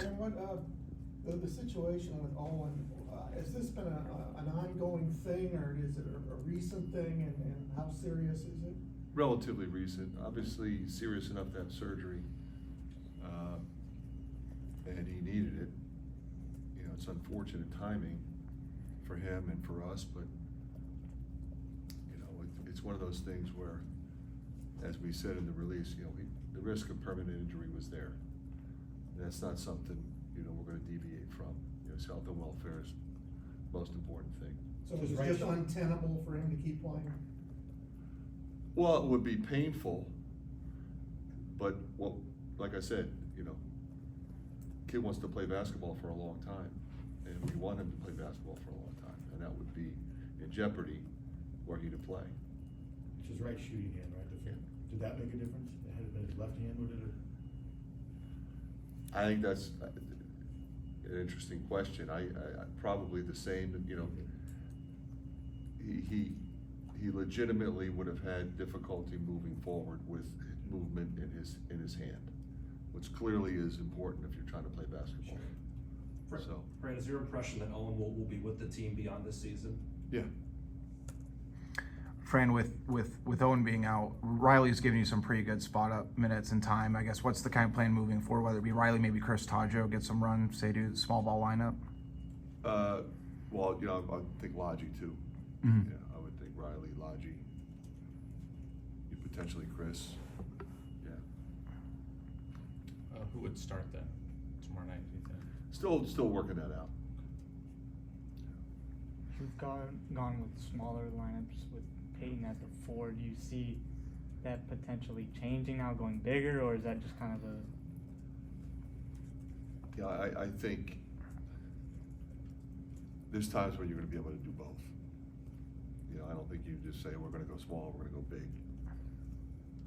Fran, what, the situation with Owen, has this been an ongoing thing, or is it a recent thing, and how serious is it? Relatively recent, obviously serious enough to have surgery, and he needed it. You know, it's unfortunate timing for him and for us, but you know, it's one of those things where, as we said in the release, you know, the risk of permanent injury was there. And that's not something, you know, we're gonna deviate from. You know, his health and welfare is the most important thing. So it's just untenable for him to keep playing? Well, it would be painful, but well, like I said, you know, kid wants to play basketball for a long time, and we want him to play basketball for a long time, and that would be in jeopardy were he to play. It's his right shooting hand, right? Did that make a difference? It had it been his left hand, would it? I think that's an interesting question. I probably the same. You know, he legitimately would have had difficulty moving forward with movement in his hand, which clearly is important if you're trying to play basketball. Sure. So, Fran, is your impression that Owen will be with the team beyond this season? yeah. Fran, with Owen being out, Riley's giving you some pretty good spot up minutes and time. I guess what's the kind of plan moving forward? Whether it be Riley, maybe Chris Taggio get some run, say do the small ball lineup. Well, you know, I think Logi too. Mm-hmm. Yeah, I would think Riley, Logi, potentially Chris. Yeah. Who would start then tomorrow night, do you think? Still working that out. You've gone with smaller lineups with Peyton at the 4. Do you see that potentially changing now, going bigger, or is that just kind of a? Yeah, I think there's times when you're going to be able to do both. You know, I don't think you just say we're going to go small, we're going to go big.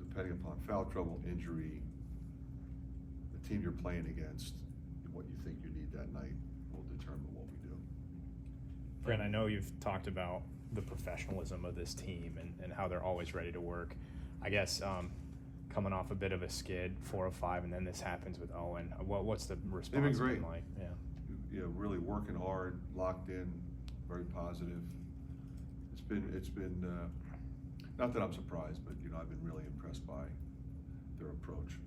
Depending upon foul trouble, injury, the team you're playing against, and what you think you need that night will determine what we do. Fran, I know you've talked about the professionalism of this team and how they're always ready to work. I guess coming off a bit of a skid, 4 of 5, and then this happens with Owen. What's the response been like? Yeah. You know, really working hard, locked in, very positive. It's been not that I'm surprised, but you know, I've been really impressed by their approach.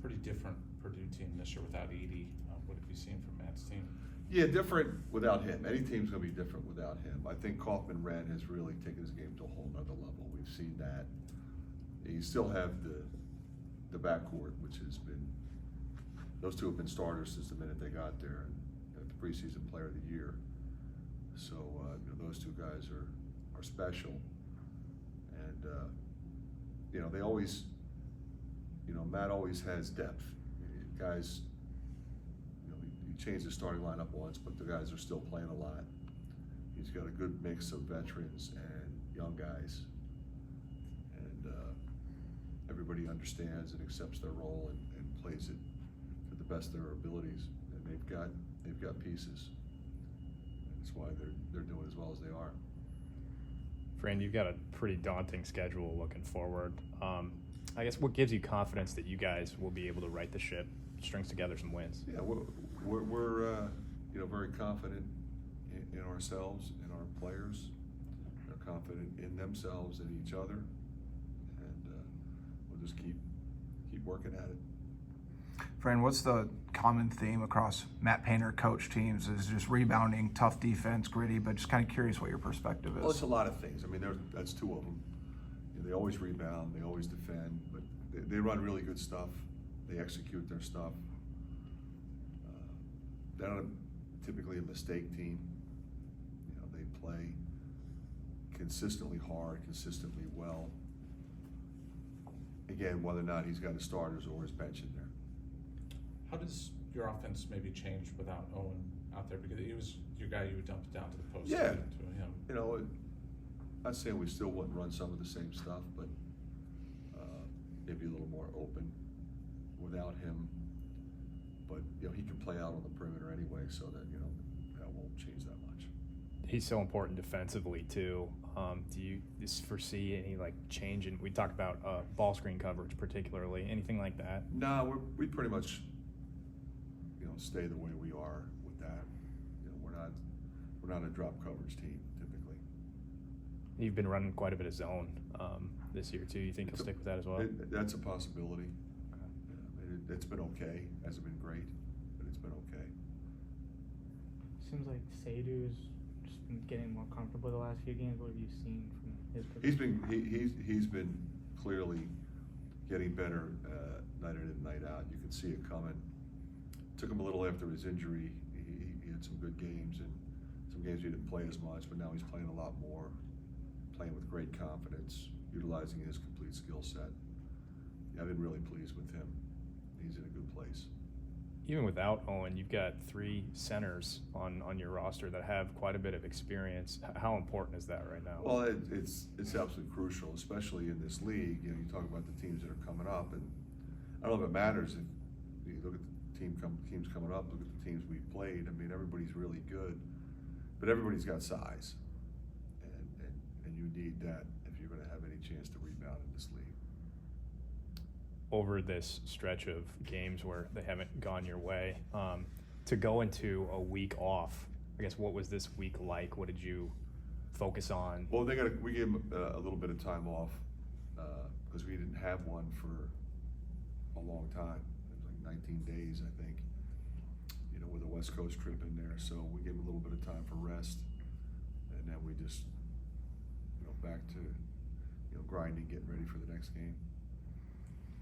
Pretty different Purdue team this year without Edie. What have you seen from Matt's team? Yeah, different without him. Any team's gonna be different without him. I think Kaufman-Wren has really taken his game to a whole nother level. We've seen that. You still have the backcourt, which has been, those two have been starters since the minute they got there, and the preseason player of the year. So you know, those two guys are special, and you know, they always, you know, Matt always has depth. Guys, you know, he changed the starting lineup once, but the guys are still playing a lot. He's got a good mix of veterans and young guys, and everybody understands and accepts their role and plays it to the best of their abilities. And they've got pieces. That's why they're doing as well as they are. Fran, you've got a pretty daunting schedule looking forward. I guess what gives you confidence that you guys will be able to right the ship, strings together some wins? Yeah, we're you know, very confident in ourselves and our players. They're confident in themselves and each other, and we'll just keep working at it. Fran, what's the common theme across Matt Painter coach teams? Is just rebounding, tough defense, gritty, but just kind of curious what your perspective is. Well, it's a lot of things. I mean, that's two of them. You know, they always rebound, they always defend, but they run really good stuff. They execute their stuff. They're not typically a mistake team. You know, they play consistently hard, consistently well. Again, whether or not he's got his starters or his bench in there. How does your offense maybe change without Owen out there? Because he was your guy you would dump it down to the post Yeah. to him. You know, not saying we still wouldn't run some of the same stuff, but maybe a little more open without him. But you know, he can play out on the perimeter anyway, so that, you know, that won't change that much. He's so important defensively too. Do you just foresee any like change in? We talked about ball screen coverage, particularly. Anything like that? No, we pretty much, you know, to stay the way we are with that. You know, we're not a drop coverage team typically. You've been running quite a bit of zone this year too. You think he'll stick with that as well? That's a possibility. It's been okay. Hasn't been great, but it's been okay. Seems like Sadhu's just been getting more comfortable the last few games. What have you seen from his position? He's been clearly getting better night in and night out. You can see it coming. Took him a little after his injury. He had some good games, and some games he didn't play as much, but now he's playing a lot more, playing with great confidence, utilizing his complete skill set. Yeah, I've been really pleased with him. He's in a good place. Even without Owen, you've got 3 centers on your roster that have quite a bit of experience. How important is that right now? Well, it's absolutely crucial, especially in this league. You know, you talk about the teams that are coming up, and I don't know if it matters if you look at the teams coming up, look at the teams we've played. I mean, everybody's really good, but everybody's got size, and you need that if you're going to have any chance to rebound in this league. Over this stretch of games where they haven't gone your way, to go into a week off, I guess, what was this week like? What did you focus on? Well, we gave them a little bit of time off because we didn't have one for a long time. It was like 19 days, I think, you know, with a West Coast trip in there. So we gave them a little bit of time for rest, and then we just, you know, back to, you know, grinding, getting ready for the next game.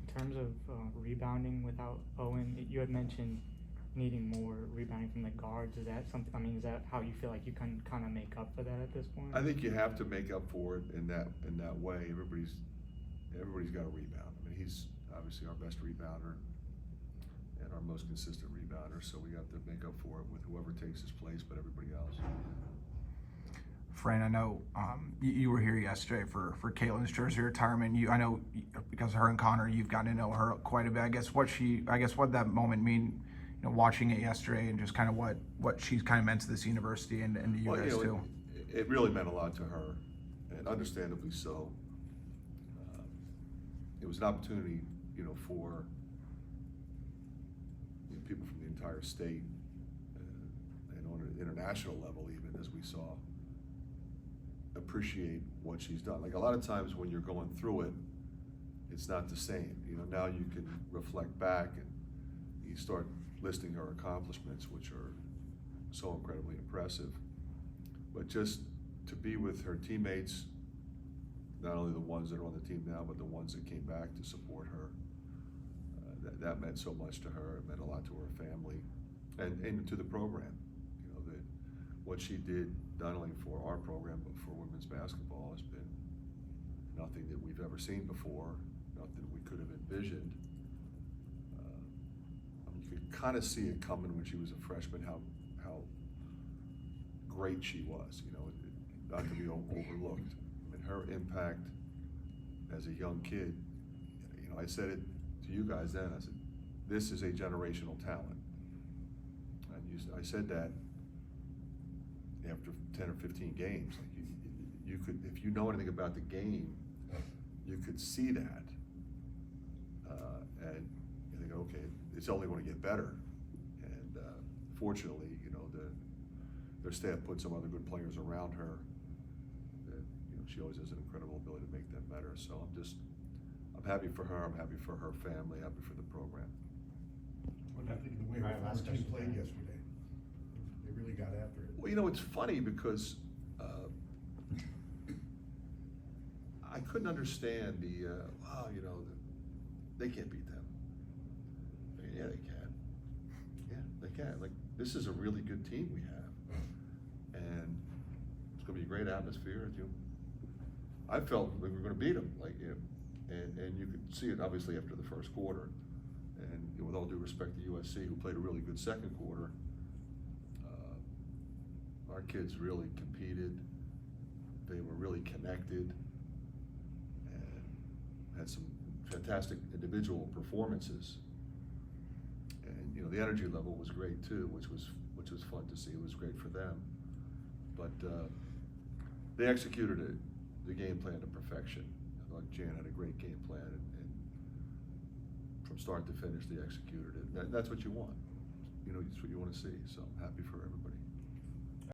In terms of rebounding without Owen, you had mentioned needing more rebounding from the guards. Is that something? I mean, is that how you feel like you can kind of make up for that at this point? I think you have to make up for it in that way. Everybody's got to rebound. I mean, he's obviously our best rebounder and our most consistent rebounder, so we have to make up for it with whoever takes his place, but everybody else. Fran, I know you were here yesterday for Caitlin's jersey retirement. I know because of her and Connor, you've gotten to know her quite a bit. I guess what that moment mean, you know, watching it yesterday, and just kind of what she's kind of meant to this university and to you guys too. It really meant a lot to her, and understandably so. It was an opportunity, you know, for people from the entire state, and on an international level, even as we saw, appreciate what she's done. Like a lot of times when you're going through it, it's not the same. You know, now you can reflect back and you start listing her accomplishments, which are so incredibly impressive. But just to be with her teammates, not only the ones that are on the team now, but the ones that came back to support her, that meant so much to her. It meant a lot to her family and to the program. You know, that what she did not only for our program, but for women's basketball has been nothing that we've ever seen before, nothing we could have envisioned. I mean, you could kind of see it coming when she was a freshman, how great she was, you know, not to be overlooked. I mean, her impact as a young kid, you know, I said it to you guys then, I said, this is a generational talent. And I said that after 10 or 15 games. Like you could, if you know anything about the game, you could see that. And you think, okay, it's only going to get better. And fortunately, you know, their staff put some other good players around her. That, you know, she always has an incredible ability to make them better. So I'm happy for her. I'm happy for her family. Happy for the program. What do you think of the way her former team played yesterday? They really got after it. Well, you know, it's funny because I couldn't understand wow, you know, they can't beat them. Yeah, they can. Yeah, they can. Like, this is a really good team we have. And it's going to be a great atmosphere. I felt like we were going to beat them. Like, you know, and you could see it obviously after the first quarter. And you know, with all due respect to USC, who played a really good second quarter, our kids really competed. They were really connected and had some fantastic individual performances. And you know, the energy level was great too, which was fun to see. It was great for them. But they executed the game plan to perfection. I thought Jan had a great game plan, and from start to finish, they executed it. That's what you want. You know, what you want to see. So I'm happy for everybody.